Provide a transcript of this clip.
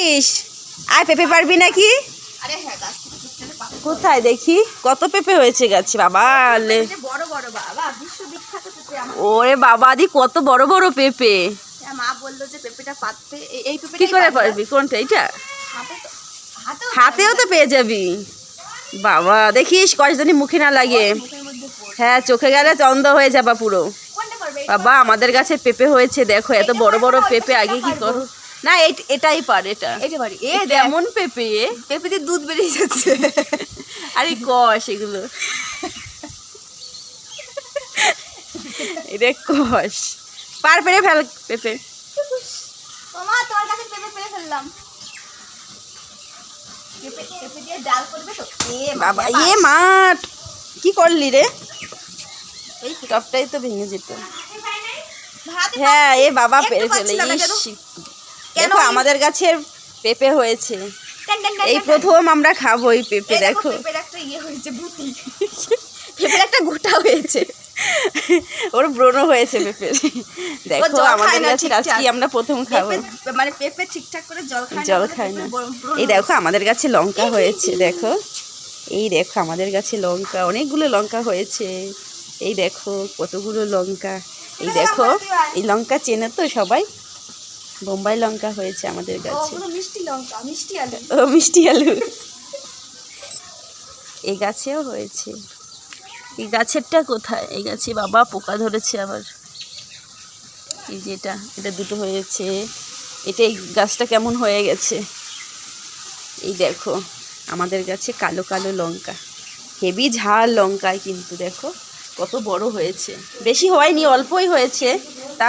পারিস? আয় পেঁপে পারবি নাকি? কোথায় দেখি কত পেঁপে হয়েছে গাছে বাবা। ওরে বাবা দি কত বড় বড় পেঁপে। মা বললো যে পেঁপেটা পাততে এই পেঁপে কি করে পারবি? কোনটা এটা? হাতেও তো পেয়ে যাবি বাবা। দেখিস কয়েকজনই মুখে না লাগে। হ্যাঁ চোখে গেলে চন্দ হয়ে যাবা পুরো। বাবা আমাদের গাছে পেঁপে হয়েছে দেখো, এত বড় বড় পেঁপে। আগে কি করো না, এটাই পার। এটা পারি। কেমন পেঁপে? পেঁপে দিয়ে দুধ বেরিয়ে যাচ্ছে। আরে কষ এগুলো, এটা কষ। পার পেরে ফেল পেঁপে। মা তোমার কাছে পেঁপে পেরে ফেললাম। পেঁপে দিয়ে ডাল করবে তো? বাবা এ মাঠ কি করলি রে? এই টপটাই তো ভেঙে যেত। হ্যাঁ এ বাবা পেরে ফেলে। দেখো আমাদের গাছের পেঁপে হয়েছে, এই প্রথম আমরা খাবো এই পেঁপে। দেখো পেঁপের একটা ইয়ে হয়েছে, বুটি। পেঁপের একটা গোটা হয়েছে, ওর ব্রণ হয়েছে পেঁপে। দেখো আমাদের গাছের আজকে আমরা প্রথম খাবো। মানে পেঁপে ঠিকঠাক করে জল খায় না। এই দেখো আমাদের গাছে লঙ্কা হয়েছে। দেখো এই দেখো আমাদের গাছে লঙ্কা, অনেকগুলো লঙ্কা হয়েছে। এই দেখো কতগুলো লঙ্কা। এই দেখো এই লঙ্কা চেনে তো সবাই? বোম্বাই লঙ্কা হয়েছে আমাদের গাছে। মিষ্টি লঙ্কা, মিষ্টি আলু। ও মিষ্টি আলু। এই গাছেও হয়েছে। এই গাছেরটা কোথায়? এই গাছে বাবা পোকা ধরেছে আবার। এই যে এটা দুটো হয়েছে। এটা এই গাছটা কেমন হয়ে গেছে। এই দেখো আমাদের গাছে কালো কালো লঙ্কা, হেভি ঝাল লঙ্কায় কিন্তু দেখো কত বড় হয়েছে। বেশি হয়নি, অল্পই হয়েছে তা